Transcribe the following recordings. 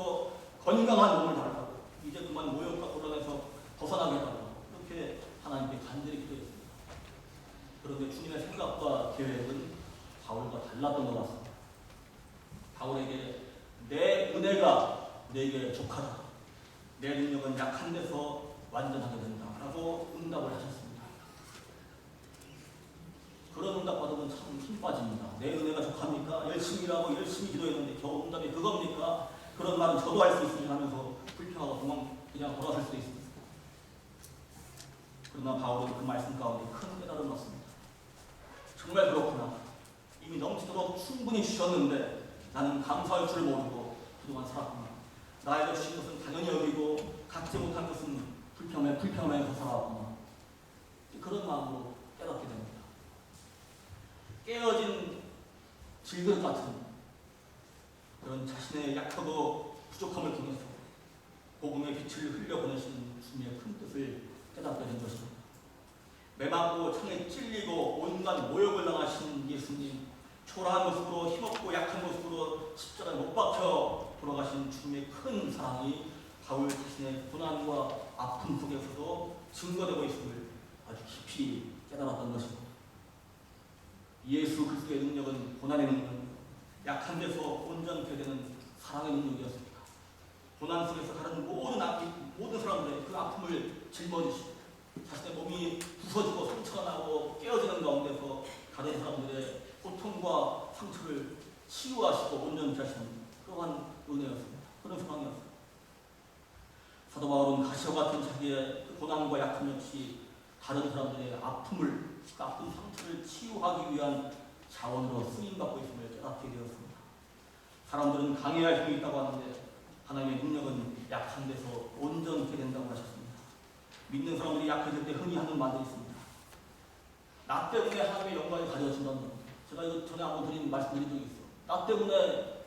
그러면서 건강한 몸을 달라고, 이제 그만 모욕과 곤란에서 벗어나게 해달라고 이렇게 하나님께 간절히 기도했습니다. 그런데 주님의 생각과 계획은 바울과 달랐던 것 같습니다. 바울에게 내 은혜가 내게 족하다, 내 능력은 약한 데서 완전하게 된다 라고 응답을 하셨습니다. 그런 응답 받으면 참 힘 빠집니다. 내 은혜가 족합니까? 열심히 일하고 열심히 기도했는데 겨우 응답이 그겁니까? 그런 말은 저도 할 수 있으니 하면서 불평하고 그냥 돌아설 수도 있습니다. 그러나 바울은 그 말씀 가운데 큰 깨달음을 얻습니다. 정말 그렇구나. 이미 넘치도록 충분히 주셨는데 나는 감사할 줄 모르고 그동안 살았구나. 나에게 주신 것은 당연히 여기고 갖지 못한 것은 불평하면서 살아왔구나. 그런 마음으로 깨닫게 됩니다. 깨어진 질그릇 같은 그런 자신의 약하고 부족함을 통해서 복음의 빛을 흘려보내시는 주님의 큰 뜻을 깨닫게 된 것입니다. 매맞고 창에 찔리고 온갖 모욕을 당하신 예수님, 초라한 모습으로 힘없고 약한 모습으로 십자가에 못 박혀 돌아가신 주님의 큰 사랑이 바울 자신의 고난과 아픔 속에서도 증거되고 있음을 아주 깊이 깨달았던 것입니다. 예수 그리스도의 능력은 고난의 능력, 약한 데서 온전케 되는 사랑의 능력이었습니다. 고난 속에서 가는 모든 사람들의 그 아픔을 짊어지시고 자신의 몸이 부서지고 상처가 나고 깨어지는 가운데서 다른 사람들의 고통과 상처를 치유하시고 온전케 하시는 그러한 은혜였습니다. 그런 상황이었습니다. 사도 바울은 가시와 같은 자기의 그 고난과 약함 역시 다른 사람들의 아픔을, 그 아픈 상처를 치유하기 위한 자원으로 쓰임받고 있음을 깨닫게 되었습니다. 사람들은 강해야 할 힘이 있다고 하는데 하나님의 능력은 약한 데서 온전케 된다고 하셨습니다. 믿는 사람들이 약해질 때 흔히 하는 말이 있습니다. 나 때문에 하나님의 영광이 가려진다는 겁니다. 제가 이거 전에 한번 말씀드린 적이 있어요. 나 때문에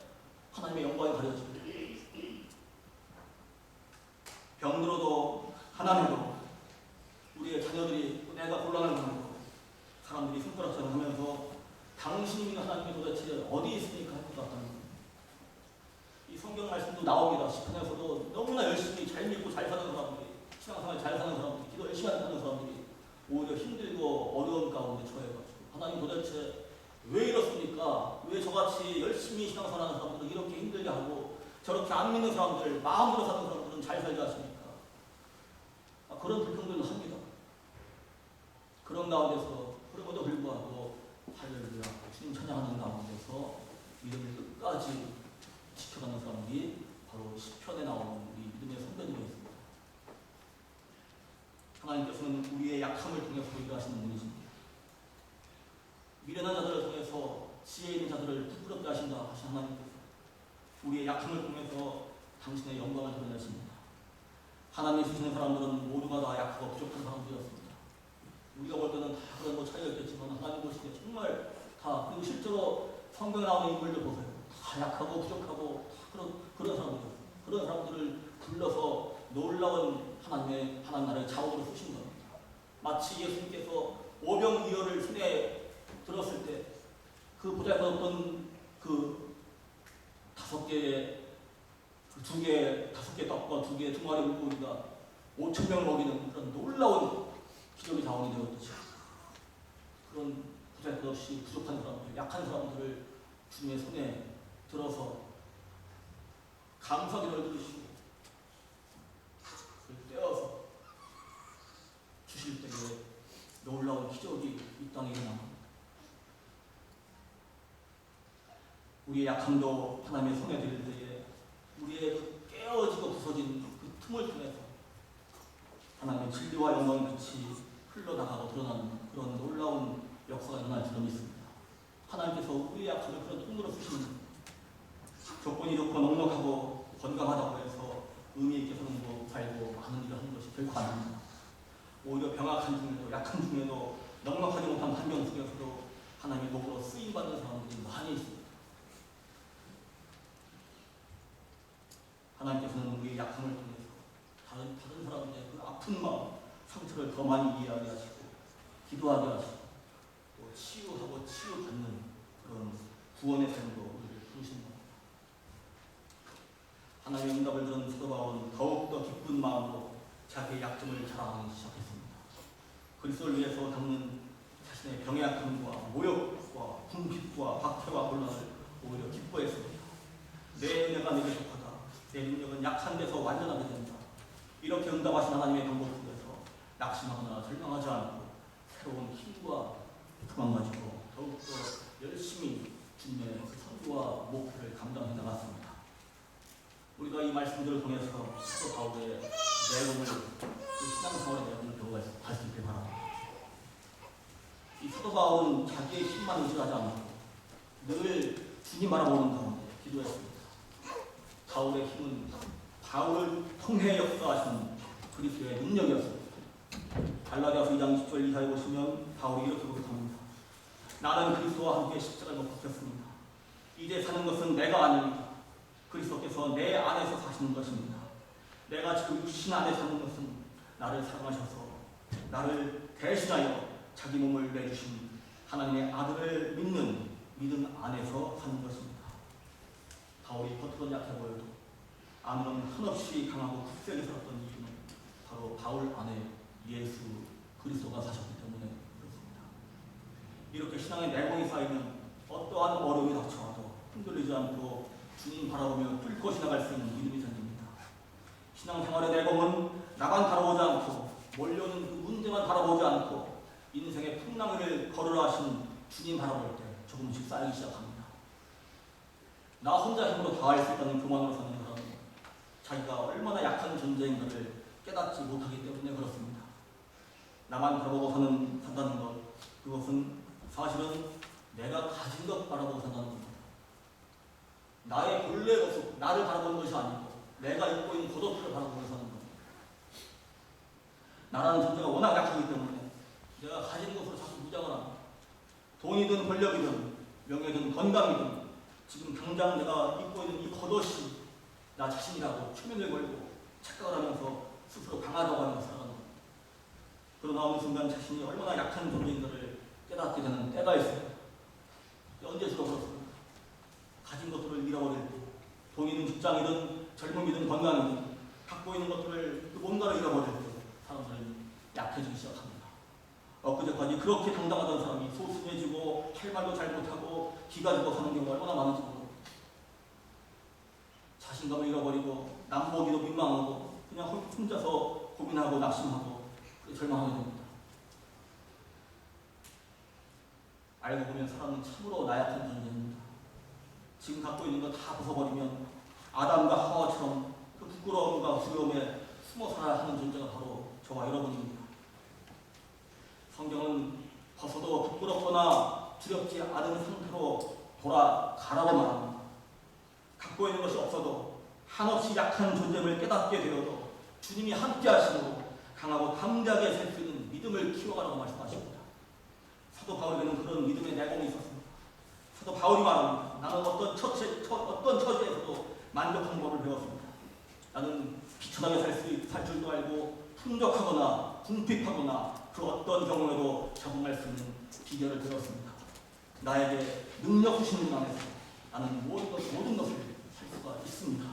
하나님의 영광이 가려집니다. 병들어도 가난해도 우리의 자녀들이 내가 곤란을 당하고 사람들이 손가락질을 하면서 당신이 하나님이 도대체 어디 있으니까 할 것 같다는 겁니다. 이 성경 말씀도 나옵니다. 시편에서도 너무나 열심히 잘 믿고 잘 사는 사람들이, 신앙생활 잘 사는 사람들이, 기도 열심히 하는 사람들이 오히려 힘들고 어려운 가운데 처해가지고 하나님 도대체 왜 이렇습니까? 왜 저같이 열심히 신앙생활하는 사람들은 이렇게 힘들게 하고 저렇게 안 믿는 사람들, 마음으로 사는 사람들은 잘 살게 하십니까? 그런 불평들도 합니다. 그런 가운데서 그럼에도 불구하고 할렐루야 주님 찬양하는 가운데서 믿음을 끝까지 지켜가는 사람들이 바로 시편에 나오는 우리 믿음의 선배들이 있습니다. 하나님께서는 우리의 약함을 통해서 일하시는 분이십니다. 미련한 자들을 통해서 지혜 있는 자들을 부끄럽게 하신다 하신 하나님께서 우리의 약함을 통해서 당신의 영광을 드러내십니다. 하나님이 주시는 사람들은 모두가 다 약하고 부족한 사람들이었습니다. 우리가 볼 때는 다 그런 뭐 차이가 있겠지만 하나님 보시기에 정말 다, 그리고 실제로 성경에 나오는 인물들 보세요. 다 약하고 부족하고 다 그런 사람들이었어요. 그런 사람들을 불러서 놀라운 하나님 나라의 자원으로 쓰신 겁니다. 마치 예수님께서 오병이어를 손에 들었을 때 그 보잘것없던 그 5개 떡과 2개 2마리 물고기가 5,000명을 먹이는 그런 놀라운 기적의 자원이 되었듯이 그런 보잘것없이 부족한 사람들, 약한 사람들을 주님의 손에 들어서 감사기도를 들으시고 그걸 떼어서 주실 때에 놀라운 기적이 이 땅에 일어납니다. 우리의 약함도 하나님의 손에 드릴 때에 우리의 그 깨어지고 부서진 그 틈을 통해서 하나님의 진리와 영광의 빛이 흘러나가고 드러나는 그런 놀라운 역사가 일어날 줄로 믿습니다. 하나님께서 우리의 약함을 그런 통로로 쓰시는 조건이 좋고 넉넉하고 건강하다고 해서 의미 있게 사는 살고 많은 일을 하는 것이 결코 아닙니다. 오히려 병약한 중에도 약한 중에도 넉넉하지 못한 환경 속에서도 하나님의 복으로 쓰임받는 사람들이 많이 있습니다. 하나님께서는 우리의 약함을 통해서 다른 사람들의 그 아픈 마음, 상처를 더 많이 이해하게 하시고 기도하게 하시고 또 치유하고 치유받는 그런 구원의 삶으로 우리를 부르신 겁니다. 하나님의 응답을 들은 사도 바울은 더욱더 기쁜 마음으로 자기의 약점을 자랑하기 시작했습니다. 그리스도를 위해서 겪는 자신의 병의 약함과 모욕과 궁핍과 박해와 곤란을 오히려 기뻐했습니다. 내 은혜가 내게 속하다. 내 능력은 약한 데서 완전하게 된다. 이렇게 응답하신 하나님의 방법 속에서 낙심하거나 절망하지 않고 새로운 힘과 희망 가지고 더욱더 열심히 주님의 그 선교와 목표를 감당해 나갔습니다. 우리가 이 말씀들을 통해서 사도 바울의 내용을, 그 신앙생활의 내용을 배워갈 수 있길 바랍니다. 이 사도 바울은 자기의 힘만 의지하지 않고 늘 주님 바라보는 가운데 기도했습니다. 바울의 힘은 바울을 통해 역사하신 그리스도의 능력이었습니다. 갈라디아서 2장 10절 이하에 보시면 바울이 이렇게 고백합니다. 나는 그리스도와 함께 십자가를 못 박혔습니다. 이제 사는 것은 내가 아닙니다. 그리스도께서 내 안에서 사시는 것입니다. 내가 지금 육신 안에 사는 것은 나를 사랑하셔서 나를 대신하여 자기 몸을 내주신 하나님의 아들을 믿는 믿음 안에서 사는 것입니다. 바울이 겉으로는 약해 보여도 안으로는 한없이 강하고 굳세게 살았던 이유는 바로 바울 안에 예수 그리스도가 사셨기 때문에 그렇습니다. 이렇게 신앙의 내공이 쌓이면 어떠한 어려움이 닥쳐와도 흔들리지 않고 주님 바라보며 뚫고 지나갈 수 있는 믿음이 생깁니다. 신앙생활의 내공은 나만 바라보지 않고 몰려오는 그 문제만 바라보지 않고 인생의 풍랑을 걸으라 하신 주님 바라볼 때 조금씩 쌓이기 시작합니다. 나 혼자 힘으로 다 할 수 있다는 교만으로 사는 사람은 자기가 얼마나 약한 존재인가를 깨닫지 못하기 때문에 그렇습니다. 나만 바라보고 산다는 것, 그것은 사실은 내가 가진 것 바라보고 산다는 겁니다. 나의 본래 모습, 나를 바라보는 것이 아니고 내가 입고 있는 겉옷을 바라보고 사는 겁니다. 나라는 존재가 워낙 약하기 때문에 내가 가진 것으로 자꾸 무장을 합니다. 돈이든 권력이든 명예든 건강이든 지금 당장 내가 입고 있는 이 겉옷이 나 자신이라고 초면을 걸고 착각을 하면서 스스로 강하다고 하면서 살아가는 겁니다. 그러나 어느 순간 자신이 얼마나 약한 존재인가를 깨닫게 되는 때가 있어요. 언제 주로 그렇습니다. 가진 것들을 잃어버릴 때, 돈이든 직장이든 젊음이든 건강이든 갖고 있는 것들을 그 뭔가를 잃어버릴 때 사람들은 약해지기 시작합니다. 엊그제까지 그렇게 당당하던 사람이 소심해지고 할 말도 잘 못하고 기가 죽어 사는 경우가 얼마나 많은지 모릅니다. 자신감을 잃어버리고 남보기도 민망하고 그냥 혼자서 고민하고 낙심하고 절망하게 됩니다. 알고 보면 사람은 참으로 나약한 존재입니다. 지금 갖고 있는 거 다 벗어버리면 아담과 하와처럼 그 부끄러움과 두려움에 숨어 살아야 하는 존재가 바로 저와 여러분입니다. 성경은 벗어도 부끄럽거나 두렵지 않은 상태로 돌아가라고 말합니다. 갖고 있는 것이 없어도 한없이 약한 존재임을 깨닫게 되어도 주님이 함께 하심으로 강하고 담대하게 살 수 있는 믿음을 키워가라고 말씀하십니다. 사도 바울에게는 그런 믿음의 내공이 있었습니다. 사도 바울이 말합니다. 나는 어떤 처지에서도 만족한 법을 배웠습니다. 나는 비천하게 살 줄도 알고 풍족하거나 궁핍하거나 그 어떤 경우에도 적응할 수 있는 비결을 배웠습니다. 나에게 능력 주시는 분 안에서 나는 모든 것을 할 수가 있습니다.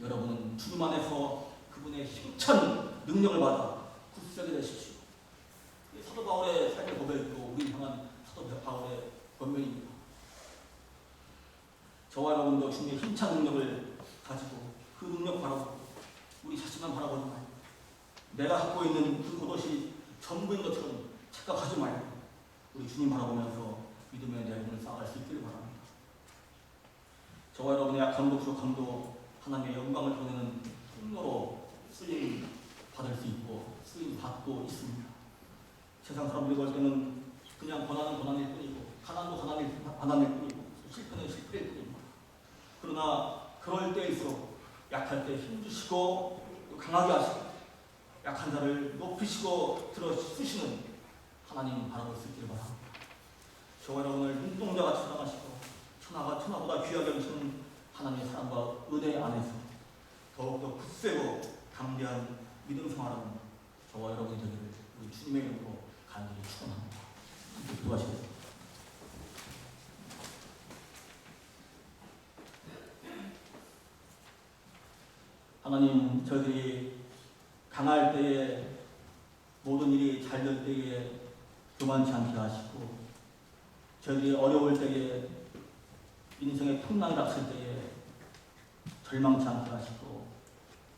여러분은 주님 안에서 그분의 힘찬 능력을 받아 굳세게 되십시오. 사도 바울의 삶의 고백도 우리 향한 사도 바울의 권면입니다. 저와 여러분도 주님의 힘찬 능력을 가지고 그 능력 바라보고 우리 자신만 바라보지 말고 내가 갖고 있는 그 겉옷이 전부인 것처럼 착각하지 말고 우리 주님 바라보면서 믿음의 내공을 쌓아갈 수 있기를 바랍니다. 저와 여러분의 약함도 부족함도 하나님의 영광을 보내는 통로로 쓰임 받을 수 있고 쓰임 받고 있습니다. 세상 사람들이 볼 때는 그냥 고난은 고난일 뿐이고 가난도 가난일 뿐이고 실패는 실패일 뿐입니다. 그러나 그럴 때일수록 약할 때 힘주시고 강하게 하시고 약한 자를 높이시고 들어 쓰시는 하나님 바라볼 수 있기를 바랍니다. 저와 여러분을 눈동자같이 사랑하시고 천하보다 귀하게 여기시는 하나님의 사랑과 은혜 안에서 더욱더 굳세고 담대한 믿음 생활하는 저와 여러분이 되기를 우리 주님의 이름으로 간절히 축원합니다. 기도하시겠습니다. 하나님, 저희들이 강할 때에 모든 일이 잘 될 때에 교만치 않게 하시고, 저희들이 어려울 때에 인생의 풍랑이 닥칠 때에 절망치 않게 하시고,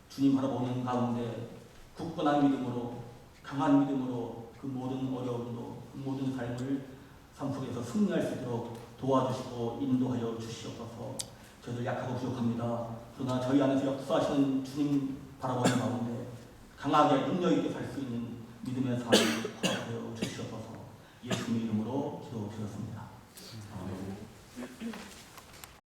주님 바라보는 가운데 굳건한 믿음으로, 강한 믿음으로 그 모든 어려움도, 그 모든 삶을 삶 속에서 승리할 수 있도록 도와주시고 인도하여 주시옵소서. 저희들 약하고 부족합니다. 그러나 저희 안에서 역사하시는 주님 바라보는 가운데 강하게 능력 있게 살 수 있는 믿음의 삶을 허락하여 주시옵소서. 예수님 이름으로 기도드렸습니다. 아멘.